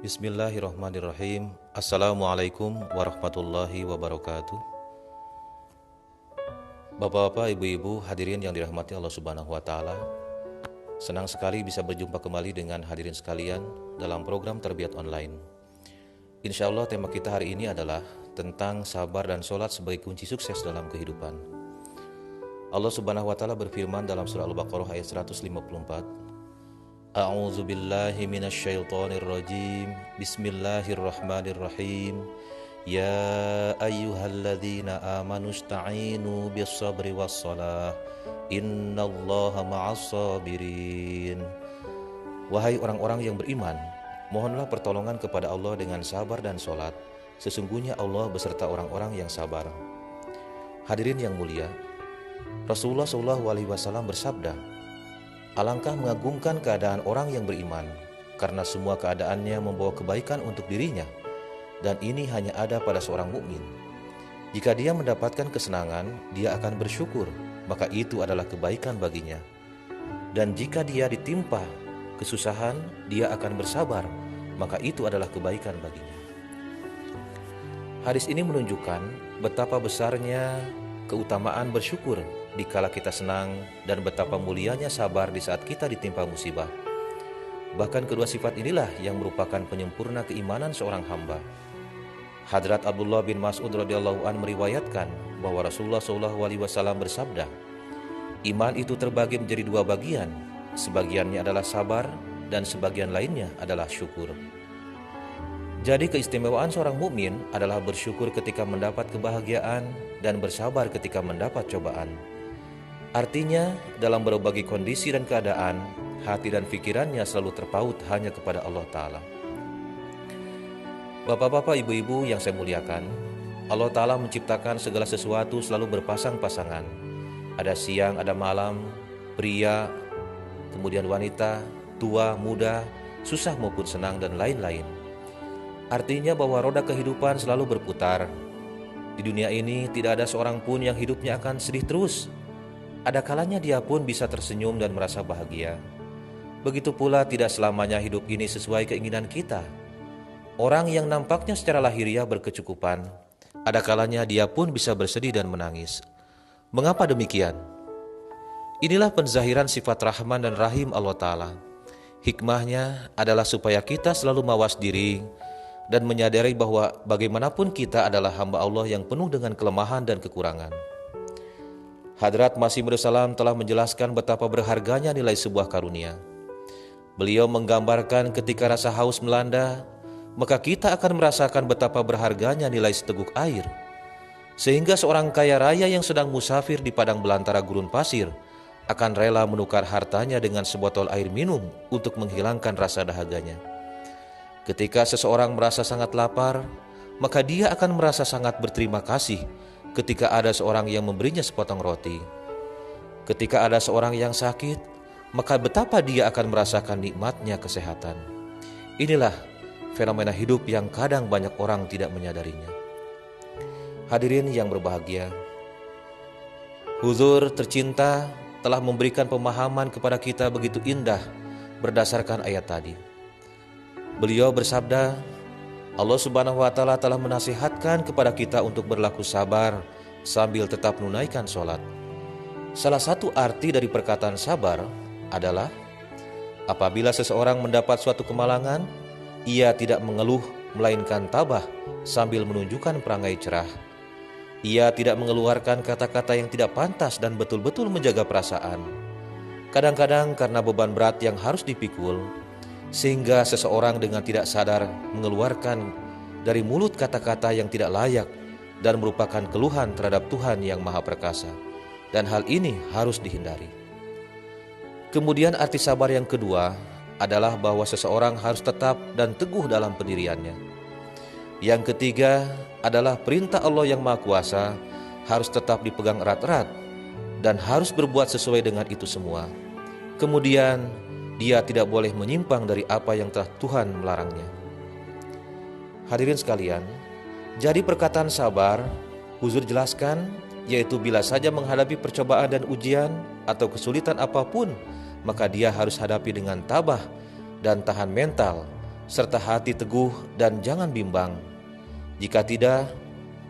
Bismillahirrahmanirrahim. Assalamualaikum warahmatullahi wabarakatuh. Bapak-bapak, ibu-ibu, hadirin yang dirahmati Allah Subhanahu wa taala. Senang sekali bisa berjumpa kembali dengan hadirin sekalian dalam program Tarbiyat Online. Insya Allah tema kita hari ini adalah tentang sabar dan sholat sebagai kunci sukses dalam kehidupan. Allah Subhanahu wa taala berfirman dalam surah Al-Baqarah ayat 154. A'udzu billahi minasyaitonir rajim. Bismillahirrahmanirrahim. Ya ayyuhalladzina amanu ista'inu bis-sabri was-shalah. Innallaha ma'as sabirin. Wahai orang-orang yang beriman, mohonlah pertolongan kepada Allah dengan sabar dan sholat. Sesungguhnya Allah beserta orang-orang yang sabar. Hadirin yang mulia, Rasulullah SAW bersabda, alangkah mengagumkan keadaan orang yang beriman, karena semua keadaannya membawa kebaikan untuk dirinya, dan ini hanya ada pada seorang mukmin. Jika dia mendapatkan kesenangan, dia akan bersyukur, maka itu adalah kebaikan baginya. Dan jika dia ditimpa kesusahan, dia akan bersabar, maka itu adalah kebaikan baginya. Hadis ini menunjukkan betapa besarnya keutamaan bersyukur dikala kita senang dan betapa mulianya sabar di saat kita ditimpa musibah. Bahkan kedua sifat inilah yang merupakan penyempurna keimanan seorang hamba. Hadrat Abdullah bin Mas'ud radhiyallahu an meriwayatkan bahwa Rasulullah SAW bersabda, iman itu terbagi menjadi dua bagian, sebagiannya adalah sabar dan sebagian lainnya adalah syukur. Jadi keistimewaan seorang mukmin adalah bersyukur ketika mendapat kebahagiaan dan bersabar ketika mendapat cobaan. Artinya, dalam berbagai kondisi dan keadaan, hati dan pikirannya selalu terpaut hanya kepada Allah Ta'ala. Bapak-bapak, ibu-ibu yang saya muliakan, Allah Ta'ala menciptakan segala sesuatu selalu berpasang-pasangan. Ada siang, ada malam, pria, kemudian wanita, tua, muda, susah maupun senang, dan lain-lain. Artinya bahwa roda kehidupan selalu berputar. Di dunia ini tidak ada seorang pun yang hidupnya akan sedih terus. Ada kalanya dia pun bisa tersenyum dan merasa bahagia. Begitu pula tidak selamanya hidup ini sesuai keinginan kita. Orang yang nampaknya secara lahiriah berkecukupan, ada kalanya dia pun bisa bersedih dan menangis. Mengapa demikian? Inilah penzahiran sifat Rahman dan Rahim Allah Ta'ala. Hikmahnya adalah supaya kita selalu mawas diri dan menyadari bahwa bagaimanapun kita adalah hamba Allah yang penuh dengan kelemahan dan kekurangan. Hadrat Masih Maud Salam telah menjelaskan betapa berharganya nilai sebuah karunia. Beliau menggambarkan ketika rasa haus melanda, maka kita akan merasakan betapa berharganya nilai seteguk air. Sehingga seorang kaya raya yang sedang musafir di padang belantara gurun pasir akan rela menukar hartanya dengan sebotol air minum untuk menghilangkan rasa dahaganya. Ketika seseorang merasa sangat lapar, maka dia akan merasa sangat berterima kasih ketika ada seorang yang memberinya sepotong roti. Ketika ada seorang yang sakit, maka betapa dia akan merasakan nikmatnya kesehatan. Inilah fenomena hidup yang kadang banyak orang tidak menyadarinya. Hadirin yang berbahagia, Huzur tercinta telah memberikan pemahaman kepada kita begitu indah berdasarkan ayat tadi. Beliau bersabda, Allah Subhanahu wa Ta'ala telah menasihatkan kepada kita untuk berlaku sabar sambil tetap menunaikan sholat. Salah satu arti dari perkataan sabar adalah apabila seseorang mendapat suatu kemalangan, ia tidak mengeluh melainkan tabah sambil menunjukkan perangai cerah. Ia tidak mengeluarkan kata-kata yang tidak pantas dan betul-betul menjaga perasaan. Kadang-kadang karena beban berat yang harus dipikul, sehingga seseorang dengan tidak sadar mengeluarkan dari mulut kata-kata yang tidak layak dan merupakan keluhan terhadap Tuhan yang Maha Perkasa. Dan hal ini harus dihindari. Kemudian arti sabar yang kedua adalah bahwa seseorang harus tetap dan teguh dalam pendiriannya. Yang ketiga adalah perintah Allah yang Maha Kuasa harus tetap dipegang erat-erat dan harus berbuat sesuai dengan itu semua. Kemudian dia tidak boleh menyimpang dari apa yang telah Tuhan melarangnya. Hadirin sekalian, jadi perkataan sabar, Huzur jelaskan, yaitu bila saja menghadapi percobaan dan ujian atau kesulitan apapun, maka dia harus hadapi dengan tabah dan tahan mental serta hati teguh dan jangan bimbang. Jika tidak,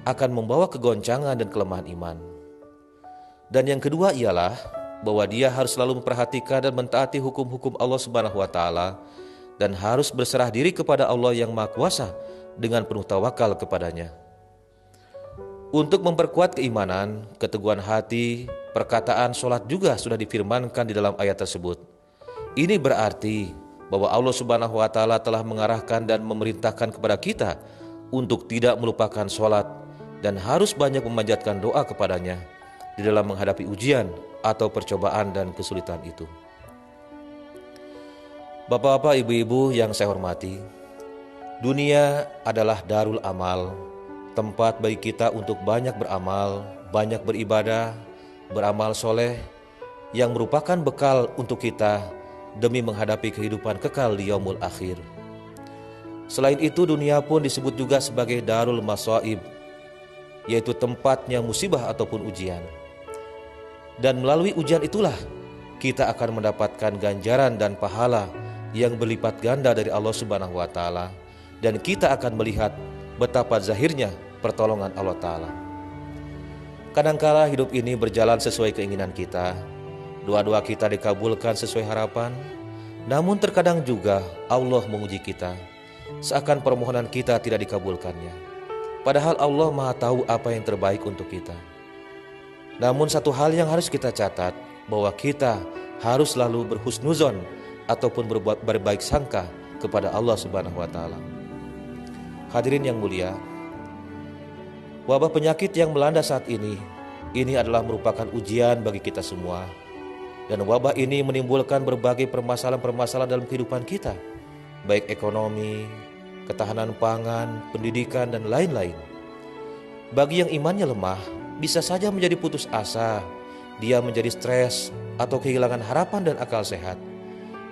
akan membawa kegoncangan dan kelemahan iman. Dan yang kedua ialah bahwa dia harus selalu memperhatikan dan mentaati hukum-hukum Allah Subhanahu wa taala dan harus berserah diri kepada Allah yang Maha Kuasa dengan penuh tawakal kepadanya. Untuk memperkuat keimanan, keteguhan hati, perkataan sholat juga sudah difirmankan di dalam ayat tersebut. Ini berarti bahwa Allah Subhanahu wa taala telah mengarahkan dan memerintahkan kepada kita untuk tidak melupakan sholat dan harus banyak memanjatkan doa kepadanya di dalam menghadapi ujian atau percobaan dan kesulitan itu. Bapak-bapak, ibu-ibu yang saya hormati, dunia adalah darul amal, tempat bagi kita untuk banyak beramal, banyak beribadah, beramal soleh yang merupakan bekal untuk kita demi menghadapi kehidupan kekal di yaumul akhir. Selain itu, dunia pun disebut juga sebagai darul masaib, yaitu tempatnya musibah ataupun ujian. Dan melalui ujian itulah kita akan mendapatkan ganjaran dan pahala yang berlipat ganda dari Allah Subhanahu wa taala, dan kita akan melihat betapa zahirnya pertolongan Allah taala. Kadangkala hidup ini berjalan sesuai keinginan kita, doa-doa kita dikabulkan sesuai harapan, namun terkadang juga Allah menguji kita, seakan permohonan kita tidak dikabulkannya. Padahal Allah Maha tahu apa yang terbaik untuk kita. Namun satu hal yang harus kita catat, bahwa kita harus selalu berhusnuzon ataupun berbaik sangka kepada Allah Subhanahu wa taala. Hadirin yang mulia, wabah penyakit yang melanda saat ini adalah merupakan ujian bagi kita semua. Dan wabah ini menimbulkan berbagai permasalahan-permasalahan dalam kehidupan kita, baik ekonomi, ketahanan pangan, pendidikan, dan lain-lain. Bagi yang imannya lemah, bisa saja menjadi putus asa, dia menjadi stres atau kehilangan harapan dan akal sehat.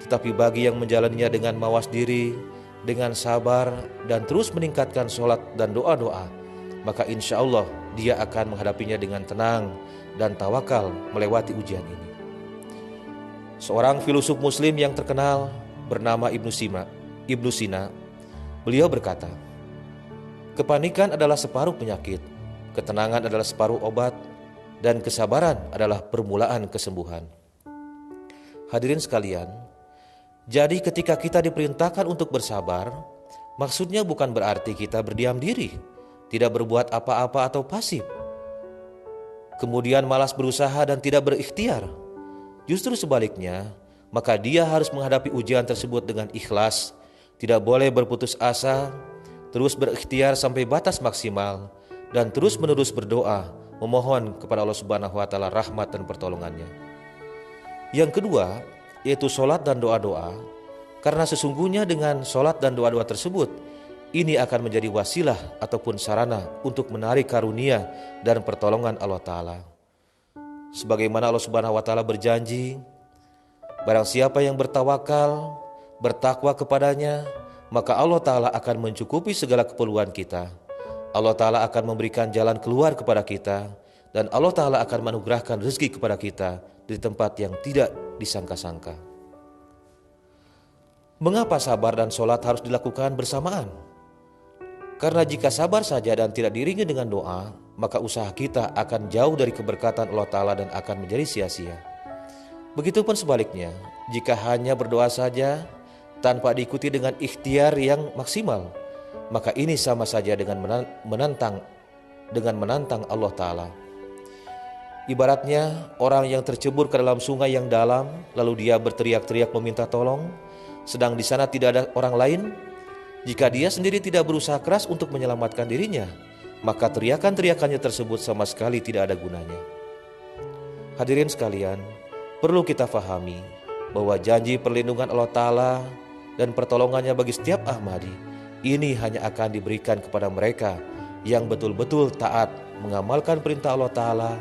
Tetapi bagi yang menjalaninya dengan mawas diri, dengan sabar, dan terus meningkatkan sholat dan doa-doa, maka insya Allah dia akan menghadapinya dengan tenang dan tawakal melewati ujian ini. Seorang filosof muslim yang terkenal bernama Ibnu Sina, beliau berkata, kepanikan adalah separuh penyakit, ketenangan adalah separuh obat, dan kesabaran adalah permulaan kesembuhan. Hadirin sekalian, jadi ketika kita diperintahkan untuk bersabar, maksudnya bukan berarti kita berdiam diri, tidak berbuat apa-apa atau pasif, kemudian malas berusaha dan tidak berikhtiar. Justru sebaliknya, maka dia harus menghadapi ujian tersebut dengan ikhlas, tidak boleh berputus asa, terus berikhtiar sampai batas maksimal, dan terus-menerus berdoa, memohon kepada Allah Subhanahu wa taala rahmat dan pertolongannya. Yang kedua, yaitu sholat dan doa-doa, karena sesungguhnya dengan sholat dan doa-doa tersebut, ini akan menjadi wasilah ataupun sarana untuk menarik karunia dan pertolongan Allah Ta'ala. Sebagaimana Allah Subhanahu wa taala berjanji, barang siapa yang bertawakal, bertakwa kepadanya, maka Allah Ta'ala akan mencukupi segala keperluan kita. Allah Ta'ala akan memberikan jalan keluar kepada kita, dan Allah Ta'ala akan menganugerahkan rezeki kepada kita di tempat yang tidak disangka-sangka. Mengapa sabar dan sholat harus dilakukan bersamaan? Karena jika sabar saja dan tidak diiringi dengan doa, maka usaha kita akan jauh dari keberkatan Allah Ta'ala dan akan menjadi sia-sia. Begitupun sebaliknya, jika hanya berdoa saja tanpa diikuti dengan ikhtiar yang maksimal, maka ini sama saja dengan menantang Allah Ta'ala. Ibaratnya orang yang tercebur ke dalam sungai yang dalam, lalu dia berteriak-teriak meminta tolong, sedang di sana tidak ada orang lain. Jika dia sendiri tidak berusaha keras untuk menyelamatkan dirinya, maka teriakan-teriakannya tersebut sama sekali tidak ada gunanya. Hadirin sekalian, perlu kita fahami bahwa janji perlindungan Allah Ta'ala dan pertolongannya bagi setiap Ahmadi ini hanya akan diberikan kepada mereka yang betul-betul taat mengamalkan perintah Allah Ta'ala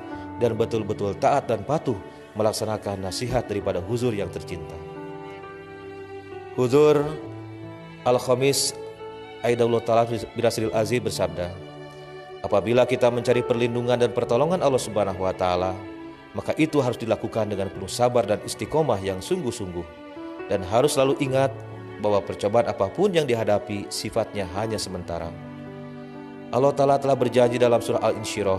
dan betul-betul taat dan patuh melaksanakan nasihat daripada Huzur yang tercinta. Huzur Al-Khamis Aidallahu Ta'ala Birasril Aziz bersabda, apabila kita mencari perlindungan dan pertolongan Allah Subhanahu wa Ta'ala, maka itu harus dilakukan dengan penuh sabar dan istiqomah yang sungguh-sungguh. Dan harus selalu ingat bahwa percobaan apapun yang dihadapi sifatnya hanya sementara. Allah Ta'ala telah berjanji dalam surah Al-Insyirah,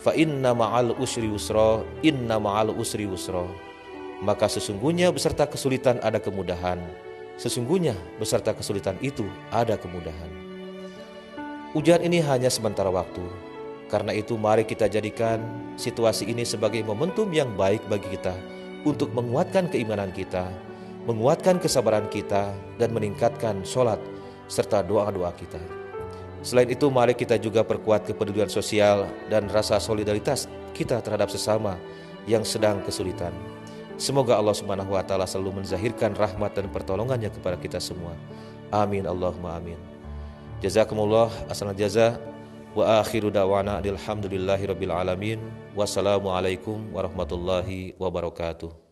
fa inna ma'al usri yusra, inna ma'al usri yusra. Maka sesungguhnya beserta kesulitan ada kemudahan. Sesungguhnya beserta kesulitan itu ada kemudahan. Ujian ini hanya sementara waktu. Karena itu mari kita jadikan situasi ini sebagai momentum yang baik bagi kita untuk menguatkan keimanan kita, menguatkan kesabaran kita, dan meningkatkan sholat serta doa-doa kita. Selain itu mari kita juga perkuat kepedulian sosial dan rasa solidaritas kita terhadap sesama yang sedang kesulitan. Semoga Allah Subhanahu wa Ta'ala selalu menzahirkan rahmat dan pertolongannya kepada kita semua. Amin Allahumma amin. Jazakumullah ahsanal jaza. Wa akhiru da'wana alhamdulillahi rabbil alamin. Wassalamualaikum warahmatullahi wabarakatuh.